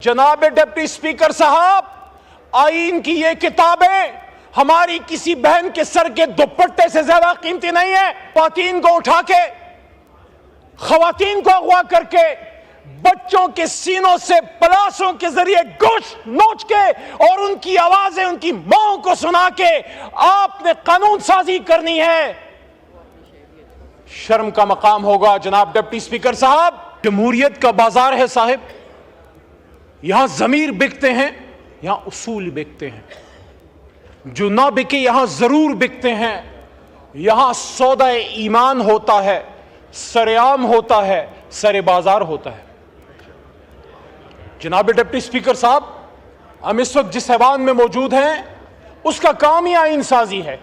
جناب deputy speaker صاحب، آئین کی یہ کتابیں ہماری کسی بہن کے سر کے دوپٹے سے زیادہ قیمتی نہیں ہے۔ خواتین کو اٹھا کے، خواتین کو اغوا کر کے، بچوں کے سینوں سے پلاسوں کے ذریعے گوشت نوچ کے اور ان کی آوازیں ان کی ماں کو سنا کے آپ نے قانون سازی کرنی ہے۔ شرم کا مقام ہوگا جناب ڈپٹی اسپیکر صاحب۔ جمہوریت کا بازار ہے صاحب، یہاں ضمیر بکتے ہیں، یہاں اصول بکتے ہیں، جو نہ بکے یہاں ضرور بکتے ہیں۔ یہاں سودا ایمان ہوتا ہے، سرعام ہوتا ہے، سر بازار ہوتا ہے۔ جناب ڈپٹی اسپیکر صاحب، ہم اس وقت جس ایوان میں موجود ہیں اس کا کام ہی آئین سازی ہے۔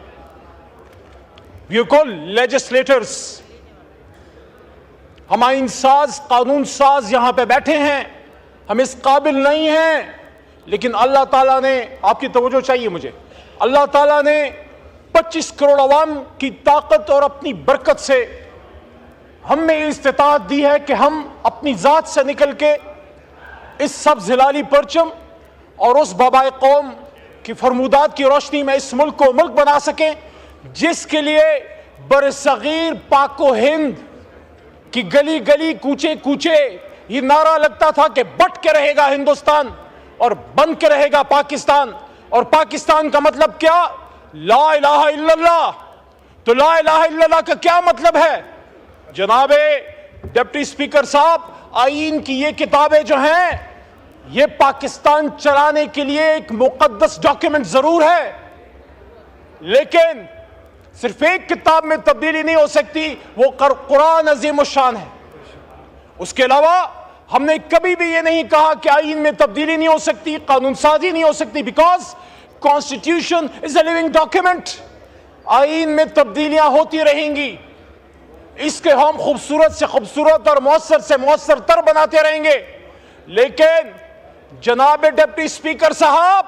We are called legislators۔ ہم آئین ساز، قانون ساز یہاں پہ بیٹھے ہیں، ہم اس قابل نہیں ہیں، لیکن اللہ تعالیٰ نے، آپ کی توجہ چاہیے مجھے، اللہ تعالیٰ نے 25 کروڑ عوام کی طاقت اور اپنی برکت سے ہم میں استطاعت دی ہے کہ ہم اپنی ذات سے نکل کے اس سبز ہلالی پرچم اور اس بابائے قوم کی فرمودات کی روشنی میں اس ملک کو ملک بنا سکیں، جس کے لیے برصغیر پاک و ہند کی گلی گلی کوچے کوچے یہ نعرہ لگتا تھا کہ بٹ کے رہے گا ہندوستان اور بن کے رہے گا پاکستان۔ اور پاکستان کا مطلب کیا؟ لا الہ الا اللہ۔ تو لا الہ الا اللہ کا کیا مطلب ہے؟ جناب ڈپٹی اسپیکر صاحب، آئین کی یہ کتابیں جو ہیں یہ پاکستان چلانے کے لیے ایک مقدس ڈاکیومنٹ ضرور ہے، لیکن صرف ایک کتاب میں تبدیلی نہیں ہو سکتی، وہ قرآن عظیم الشان ہے۔ اس کے علاوہ ہم نے کبھی بھی یہ نہیں کہا کہ آئین میں تبدیلی نہیں ہو سکتی، قانون سازی نہیں ہو سکتی، because constitution is a living document. آئین میں تبدیلیاں ہوتی رہیں گی، اس کے ہم خوبصورت سے خوبصورت اور مؤثر سے مؤثر تر بناتے رہیں گے، لیکن جناب ڈپٹی اسپیکر صاحب،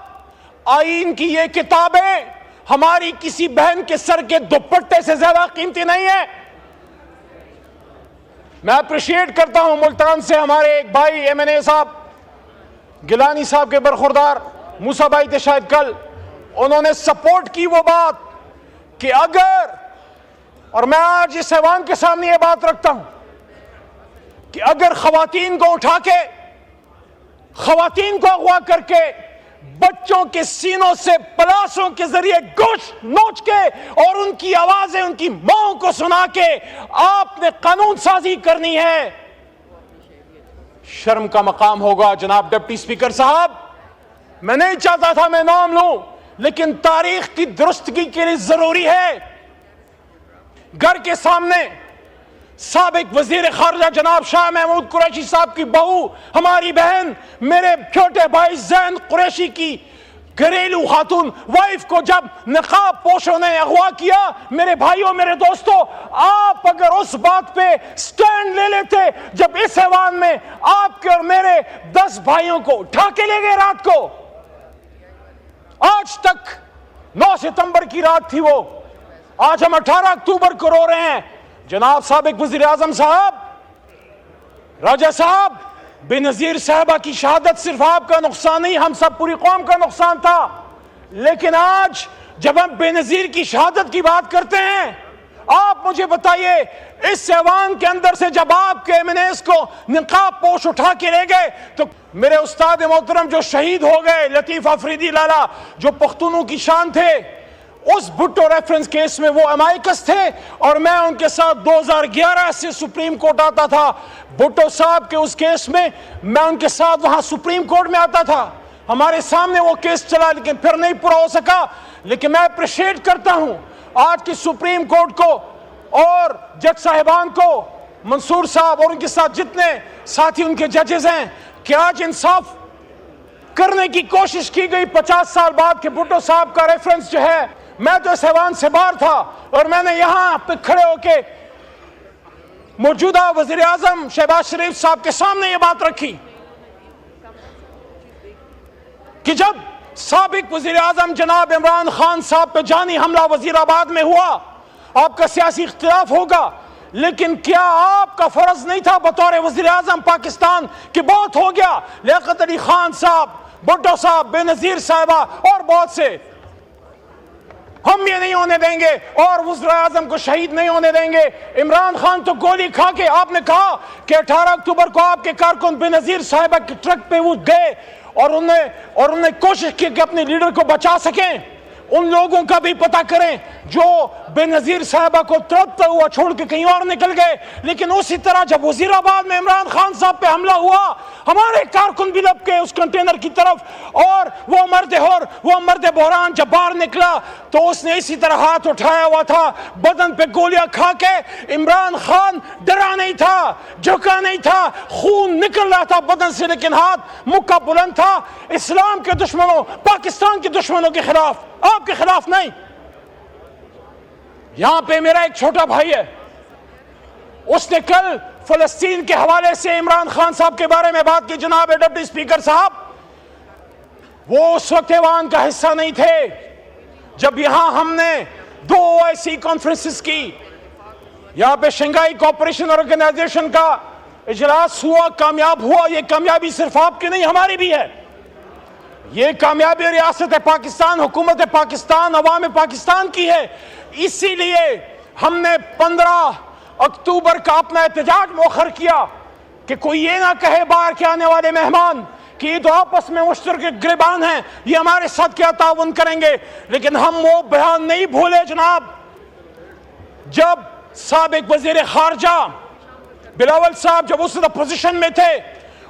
آئین کی یہ کتابیں ہماری کسی بہن کے سر کے دوپٹے سے زیادہ قیمتی نہیں ہے۔ میں اپریشیٹ کرتا ہوں ملتان سے ہمارے ایک بھائی ایم این اے صاحب، گیلانی صاحب کے برخوردار موسیٰ بھائی تھے شاید کل، انہوں نے سپورٹ کی وہ بات کہ اگر، اور میں آج اس ایوان کے سامنے یہ بات رکھتا ہوں کہ اگر خواتین کو اٹھا کے، خواتین کو اغوا کر کے، بچوں کے سینوں سے پلاسوں کے ذریعے گوشت نوچ کے اور ان کی آوازیں ان کی ماں کو سنا کے آپ نے قانون سازی کرنی ہے، شرم کا مقام ہوگا جناب ڈپٹی اسپیکر صاحب۔ میں نہیں چاہتا تھا میں نام لوں، لیکن تاریخ کی درستگی کے لیے ضروری ہے۔ گھر کے سامنے سابق وزیر خارجہ جناب شاہ محمود قریشی صاحب کی بہو، ہماری بہن، میرے چھوٹے بھائی زین قریشی کی گھریلو خاتون وائف کو جب نقاب پوشوں نے اغوا کیا، میرے بھائیوں، میرے دوستوں، آپ اگر اس بات پہ سٹینڈ لے لیتے جب اس ایوان میں آپ کے اور میرے 10 بھائیوں کو اٹھا کے لے گئے رات کو، آج تک 9 ستمبر کی رات تھی وہ، آج ہم 18 اکتوبر کو رو رہے ہیں۔ جناب سابق وزیر اعظم صاحب، راجہ صاحب، بے نظیر صاحبہ کی شہادت صرف آپ کا نقصان نہیں، ہم سب پوری قوم کا نقصان تھا، لیکن آج جب ہم بے نظیر کی شہادت کی بات کرتے ہیں، آپ مجھے بتائیے اس ایوان کے اندر سے جب آپ کے ایم این ایس کو نقاب پوش اٹھا کے لے گئے تو میرے استاد محترم جو شہید ہو گئے، لطیف افریدی لالا، جو پختونوں کی شان تھے، اس بھٹو ریفرنس کیس میں وہ امائکس تھے اور میں ان کے ساتھ 2011 سے سپریم کورٹ آتا تھا۔ بھٹو صاحب کے اس کیس میں میں ان کے ساتھ وہاں سپریم کورٹ میں آتا تھا، ہمارے سامنے وہ کیس چلا لیکن پھر نہیں پورا ہو سکا، لیکن میں اپریشیٹ کرتا ہوں آج کی سپریم کورٹ کو اور جج صاحبان کو، منصور صاحب اور ان کے ساتھ جتنے ساتھی ان کے ججز ہیں، کہ آج انصاف کرنے کی کوشش کی گئی 50 سال بعد کہ بھٹو صاحب کا ریفرنس جو ہے، میں تو اس ایوان سے باہر تھا اور میں نے یہاں پہ کھڑے ہو کے موجودہ وزیر اعظم شہباز شریف صاحب کے سامنے یہ بات رکھی کہ جب سابق وزیر اعظم جناب عمران خان صاحب پہ جانی حملہ وزیر آباد میں ہوا، آپ کا سیاسی اختلاف ہوگا، لیکن کیا آپ کا فرض نہیں تھا بطور وزیر اعظم پاکستان کہ بہت ہو گیا، لیاقت علی خان صاحب، بھٹو صاحب، بے نظیر صاحبہ اور بہت سے، ہم یہ نہیں ہونے دیں گے اور وزیر اعظم کو شہید نہیں ہونے دیں گے۔ عمران خان تو گولی کھا کے، آپ نے کہا کہ 18 اکتوبر کو آپ کے کارکن بے نظیر صاحبہ کے ٹرک پہ وہ گئے اور انہوں نے کوشش کی کہ اپنے لیڈر کو بچا سکیں۔ ان لوگوں کا بھی پتہ کریں جو بے نظیر صاحبہ کو تڑپتا ہوا چھوڑ کے کہیں اور نکل گئے۔ لیکن اسی طرح جب وزیر آباد میں عمران خان صاحب پہ حملہ ہوا، ہمارے کارکن بھی لپ کے اس کنٹینر کی طرف، اور وہ مرد بحران جب باہر نکلا تو اس نے اسی طرح ہاتھ اٹھایا ہوا تھا، بدن پہ گولیاں کھا کے۔ عمران خان ڈرا نہیں تھا، جھکا نہیں تھا، خون نکل رہا تھا بدن سے، لیکن ہاتھ مکہ بلند تھا اسلام کے دشمنوں، پاکستان کے دشمنوں کے خلاف، آپ کے خلاف نہیں۔ یہاں پہ میرا ایک چھوٹا بھائی ہے، اس نے کل فلسطین کے حوالے سے عمران خان صاحب کے بارے میں بات کی۔ جناب ڈپٹی اسپیکر صاحب، وہ اس وقت ایوان کا حصہ نہیں تھے جب یہاں ہم نے 2 OIC کانفرنسز کی، یہاں پہ شنگھائی کوآپریشن آرگنائزیشن کا اجلاس ہوا، کامیاب ہوا۔ یہ کامیابی صرف آپ کی نہیں، ہماری بھی ہے۔ یہ کامیابی ریاست پاکستان، حکومت پاکستان، عوام پاکستان کی ہے۔ اسی لیے ہم نے 15 اکتوبر کا اپنا احتجاج مؤخر کیا کہ کوئی یہ نہ کہے باہر کے آنے والے مہمان کہ یہ تو آپس میں مشترک گریبان ہیں، یہ ہمارے ساتھ کیا تعاون کریں گے۔ لیکن ہم وہ بیان نہیں بھولے جناب، جب سابق وزیر خارجہ بلاول صاحب جب اس اپوزیشن میں تھے،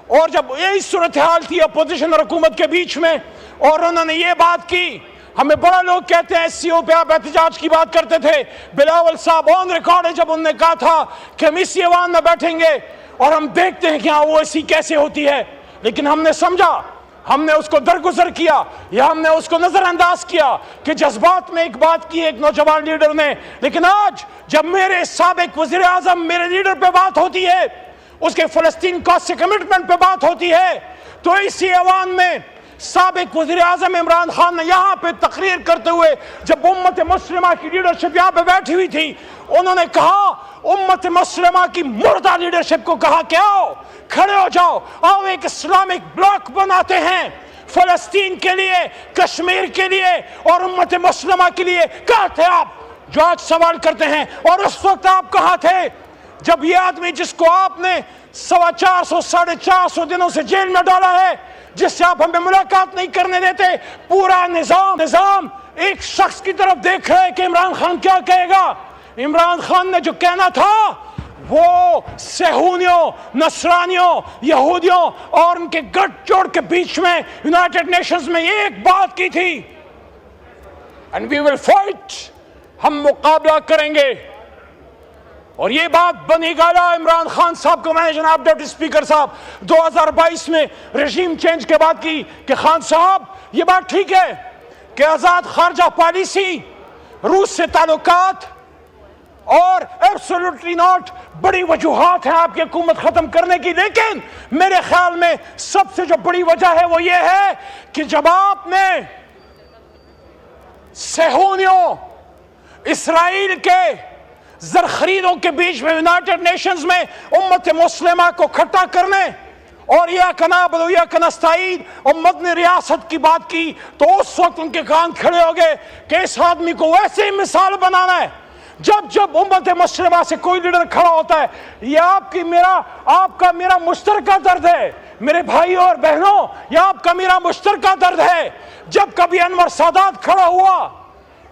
اور جب یہی صورتحال تھی اپوزیشن اور حکومت کے بیچ میں، اور انہوں نے یہ بات کی، ہمیں بڑا لوگ کہتے ہیں SCO پہ آپ احتجاج کی بات کرتے تھے، بلاول صاحب آن ریکارڈ ہے جب انہوں نے کہا تھا کہ ہم اسی ایوان میں بیٹھیں گے اور ہم دیکھتے ہیں کہ ہاں وہ ایسی کیسے ہوتی ہے۔ لیکن ہم نے سمجھا، ہم نے اس کو درگزر کیا یا ہم نے اس کو نظر انداز کیا کہ جذبات میں ایک بات کی ایک نوجوان لیڈر نے۔ لیکن آج جب میرے سابق وزیر اعظم، میرے لیڈر پہ بات ہوتی ہے، اس کے فلسطین کاز سے کمٹمنٹ پہ بات ہوتی ہے، تو اسی ایوان میں سابق وزیر اعظم عمران خان نے یہاں پہ تقریر کرتے ہوئے، جب امت مسلمہ کی لیڈرشپ یہاں پہ بیٹھی ہوئی تھی، انہوں نے کہا، امت مسلمہ کی مردہ لیڈرشپ کو کہا کہ آؤ کھڑے ہو جاؤ، آؤ ایک اسلامک بلاک بناتے ہیں فلسطین کے لیے، کشمیر کے لیے اور امت مسلمہ کے لیے۔ کہاں تھے آپ جو آج سوال کرتے ہیں؟ اور اس وقت آپ کہاں تھے جب یہ آدمی جس کو آپ نے 450 ساڑھے 400 دنوں سے جیل میں ڈالا ہے، جس سے آپ ہمیں ملاقات نہیں کرنے دیتے، پورا نظام ایک شخص کی طرف دیکھ رہے کہ عمران خان کیا کہے گا؟ عمران خان نے جو کہنا تھا وہ صہیونیوں، نصرانیوں، یہودیوں اور ان کے گٹھ جوڑ کے بیچ میں یونائٹڈ نیشنز میں ایک بات کی تھی، and we will fight، ہم مقابلہ کریں گے۔ اور یہ بات بنی گالا عمران خان صاحب کو میں نے جناب ڈپٹی اسپیکر صاحب 2022 میں رژیم چینج کے بعد کی کہ خان صاحب یہ بات ٹھیک ہے کہ آزاد خارجہ پالیسی، روس سے تعلقات اور ایبسولوٹلی ناٹ بڑی وجوہات ہیں آپ کی حکومت ختم کرنے کی، لیکن میرے خیال میں سب سے جو بڑی وجہ ہے وہ یہ ہے کہ جب آپ نے صہیونیوں، اسرائیل کے زرخریدوں کے بیچ میں یونائٹڈ نیشنز میں امت مسلمہ کو کھٹا کرنے اور یا کنابل یا کنستعید اور مدنی ریاست کی بات کی، تو اس وقت ان کے کان کھڑے ہو گئے کہ اس آدمی کو ویسے ہی مثال بنانا ہے۔ جب امت مسلمہ سے کوئی لیڈر کھڑا ہوتا ہے، یہ آپ کا میرا مشترکہ درد ہے میرے بھائیوں اور بہنوں، یہ آپ کا میرا مشترکہ درد ہے۔ جب کبھی انور سادات کھڑا ہوا،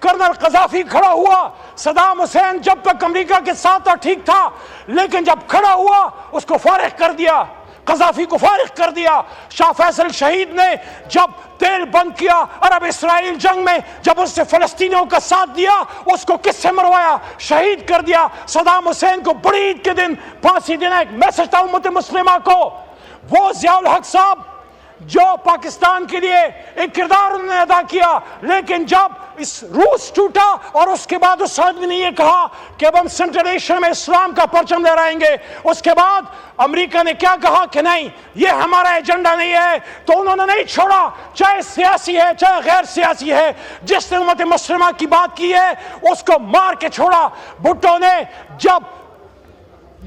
کرنل قذافی کھڑا ہوا، صدام حسین جب تک امریکہ کے ساتھ تھا ٹھیک تھا، لیکن جب کھڑا ہوا اس کو فارغ کر دیا، قذافی کو فارغ کر دیا۔ شاہ فیصل شہید نے جب تیل بند کیا عرب اسرائیل جنگ میں، جب اس سے فلسطینیوں کا ساتھ دیا، اس کو کس سے مروایا؟ شہید کر دیا۔ صدام حسین کو بڑی عید کے دن پھانسی دینا ایک میسج تھا امت مسلمہ کو۔ وہ ضیاء الحق صاحب جو پاکستان کے لیے ایک کردار انہوں نے ادا کیا، لیکن جب اس روس ٹوٹا اور اس کے بعد اس آدمی نے یہ کہا کہ اب ہم سینٹرل ایشیا میں اسلام کا پرچم لہرائیں گے، اس کے بعد امریکہ نے کیا کہا کہ نہیں یہ ہمارا ایجنڈا نہیں ہے، تو انہوں نے نہیں چھوڑا، چاہے سیاسی ہے چاہے غیر سیاسی ہے، جس نے امت مسلمہ کی بات کی ہے اس کو مار کے چھوڑا۔ بھٹو نے جب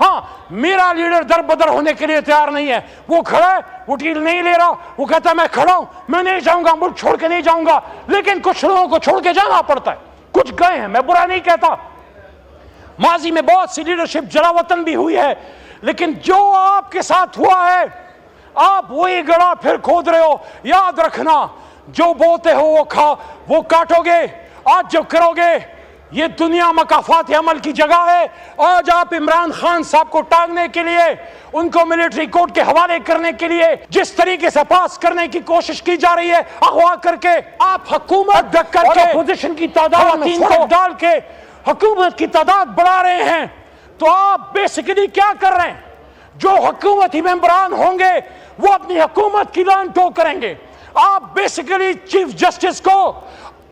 ہاں میرا لیڈر در بدر ہونے کے لیے تیار نہیں ہے، وہ کھڑا ہے، وہ ڈیل نہیں لے رہا، وہ کہتا ہے میں کھڑا ہوں، میں نہیں جاؤں گا، ملک چھوڑ کے نہیں جاؤں گا، لیکن کچھ لوگوں کو چھوڑ کے جانا پڑتا ہے، کچھ گئے ہیں، میں برا نہیں کہتا، ماضی میں بہت سی لیڈرشپ جلا وطن بھی ہوئی ہے، لیکن جو آپ کے ساتھ ہوا ہے آپ وہی گڑھا پھر کھود رہے ہو. یاد رکھنا جو بوتے ہو وہ کاٹو گے. آج جو کرو گے یہ دنیا مکافات عمل کی جگہ ہے. آج آپ عمران خان صاحب کو ٹانگنے کے لیے، ان کو ملٹری کورٹ کے حوالے کرنے کے لیے جس طریقے سے پاس کرنے کی کوشش کی جا رہی ہے، اغوا کر کے آپ حکومت ڈک کر کے اپوزیشن کی تعداد میں ڈال کے حکومت کی تعداد بڑھا رہے ہیں. تو آپ بیسیکلی کیا کر رہے ہیں؟ جو حکومتی ممبران ہوں گے وہ اپنی حکومت کی لان ٹو کریں گے. آپ بیسیکلی چیف جسٹس کو،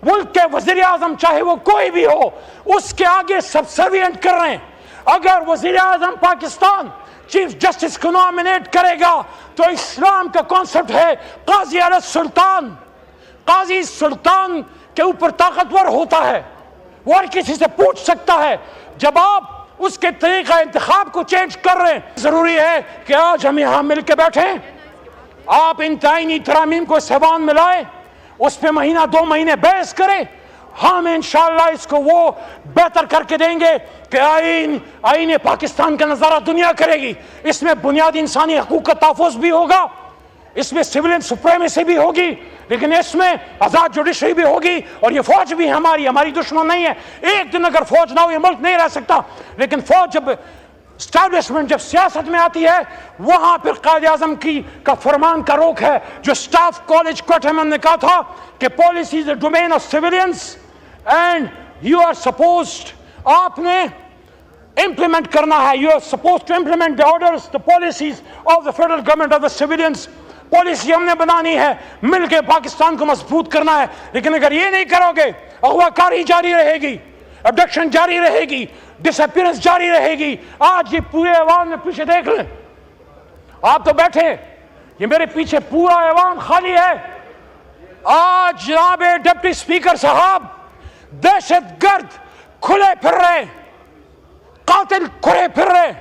ملک کے وزیر اعظم چاہے وہ کوئی بھی ہو، اس کے آگے سبسروینٹ کر رہے ہیں. اگر وزیر اعظم پاکستان چیف جسٹس کو نامنیٹ کرے گا تو اسلام کا کانسیپٹ ہے قاضی علی السلطان. قاضی سلطان کے اوپر طاقتور ہوتا ہے، وہ ہر کسی سے پوچھ سکتا ہے. جب آپ اس کے طریقہ انتخاب کو چینج کر رہے ہیں، ضروری ہے کہ آج ہم یہاں مل کے بیٹھیں، آپ ان آئینی ترامیم کو سیوان میں لائیں، اس پہ مہینہ 2 مہینے بحث کریں. ہم انشاءاللہ اس کو وہ بہتر کر کے دیں گے کہ آئین پاکستان کا نظارہ دنیا کرے گی. اس میں بنیادی انسانی حقوق کا تحفظ بھی ہوگا، اس میں سویلین سپریمیسی بھی ہوگی، لیکن اس میں آزاد جوڈیشری بھی ہوگی. اور یہ فوج بھی ہماری دشمن نہیں ہے. ایک دن اگر فوج نہ ہو یہ ملک نہیں رہ سکتا. لیکن فوج جب اسٹیبلشمنٹ جب سیاست میں آتی ہے، وہاں پھر قائد اعظم کا فرمان کا روک ہے. جو سٹاف کالج کوٹہ میں نے کہا تھا کہ policy is a domain of surveillance and you are supposed, آپ نے implement کرنا ہے. You are supposed to implement the orders, the policies of the federal government of the civilians. Policy ہم نے بنانی ہے، مل کے پاکستان کو مضبوط کرنا ہے. لیکن اگر یہ نہیں کرو گے، اغوا کاری جاری رہے گی، ابڈکشن جاری رہے گی، ڈس اپیئرنس جاری رہے گی. آج یہ پورے ایوان میں پیچھے دیکھ لیں، آپ تو بیٹھے، یہ میرے پیچھے پورا ایوان خالی ہے. آج جناب ڈپٹی اسپیکر صاحب دہشت گرد کھلے پھر رہے، قاتل کھلے پھر رہے،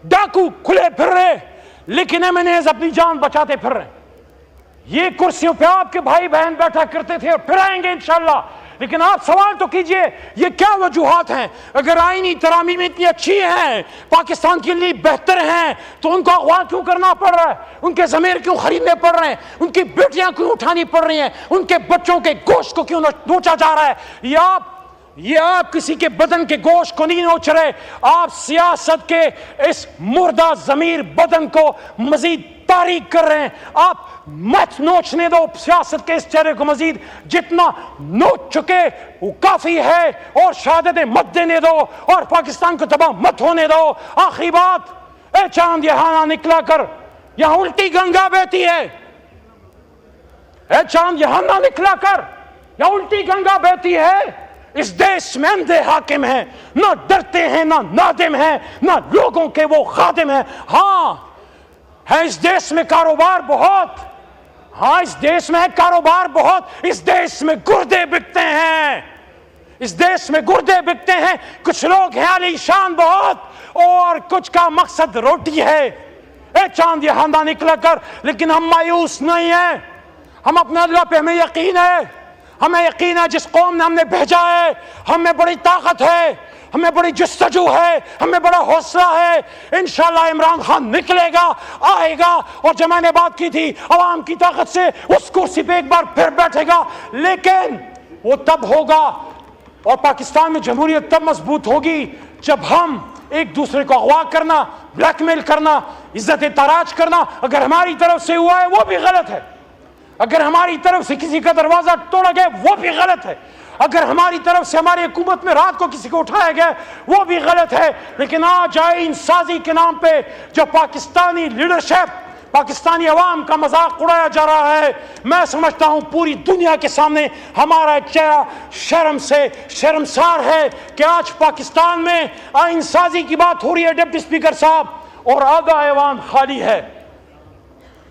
ڈاکو کھلے پھر رہے، لیکن ایمنیز اپنی جان بچاتے پھر رہے. یہ کرسیوں پہ آپ کے بھائی بہن بیٹھا کرتے تھے اور پھر آئیں گے انشاءاللہ. لیکن آپ سوال تو کیجئے یہ کیا وجوہات ہیں؟ اگر آئینی ترامیم اتنی اچھی ہیں، پاکستان کے لیے بہتر ہیں، تو ان کو اغوا کیوں کرنا پڑ رہا ہے؟ ان کے ضمیر کیوں خریدنے پڑ رہے ہیں؟ ان کی بیٹیاں کیوں اٹھانی پڑ رہی ہیں؟ ان کے بچوں کے گوشت کو کیوں نوچا جا رہا ہے؟ یہ آپ کسی کے بدن کے گوشت کو نہیں نوچ رہے، آپ سیاست کے اس مردہ ضمیر بدن کو مزید تاریک کر رہے ہیں. آپ مت نوچنے دو سیاست کے اس چہرے کو، مزید جتنا نوچ چکے وہ کافی ہے، اور شہادتیں مت دینے دو اور پاکستان کو تباہ مت ہونے دو. آخری بات، اے چاند یہاں نہ نکلا کر، یہاں الٹی گنگا بہتی ہے. اے چاند یہاں نہ نکلا کر، یہاں الٹی گنگا بہتی ہے. اس دیش میں اندھے حاکم ہیں، نہ ڈرتے ہیں، نہ نادم ہیں، نہ لوگوں کے وہ خادم ہیں. ہاں ہے اس دیش میں کاروبار بہت، ہاں اس دیش میں کاروبار بہت، اس دیش میں گردے بکتے ہیں، اس دیش میں گردے بکتے ہیں. کچھ لوگ ہیں علی شان بہت، اور کچھ کا مقصد روٹی ہے. اے چاند یہاں نہ نکلا کر، لیکن ہم مایوس نہیں ہیں. ہم اپنے اللہ پہ ہمیں یقین ہے، ہمیں یقین ہے جس قوم نے ہم نے بھیجا ہے، ہمیں بڑی طاقت ہے، ہمیں بڑی جستجو ہے، ہمیں بڑا حوصلہ ہے. انشاءاللہ عمران خان نکلے گا، آئے گا، اور جو میں نے بات کی تھی عوام کی طاقت سے اس کرسی پہ ایک بار پھر بیٹھے گا. لیکن وہ تب ہوگا، اور پاکستان میں جمہوریت تب مضبوط ہوگی جب ہم ایک دوسرے کو اغوا کرنا، بلیک میل کرنا، عزت تاراج کرنا اگر ہماری طرف سے ہوا ہے وہ بھی غلط ہے. اگر ہماری طرف سے کسی کا دروازہ توڑا گیا وہ بھی غلط ہے. اگر ہماری طرف سے ہماری حکومت میں رات کو کسی کو اٹھایا گیا وہ بھی غلط ہے. لیکن آج آئین سازی کے نام پہ جو پاکستانی لیڈرشپ، پاکستانی عوام کا مذاق اڑایا جا رہا ہے، میں سمجھتا ہوں پوری دنیا کے سامنے ہمارا چہرہ شرم سے شرمسار ہے کہ آج پاکستان میں آئین سازی کی بات ہو رہی ہے ڈپٹی اسپیکر صاحب، اور آدھا ایوان خالی ہے.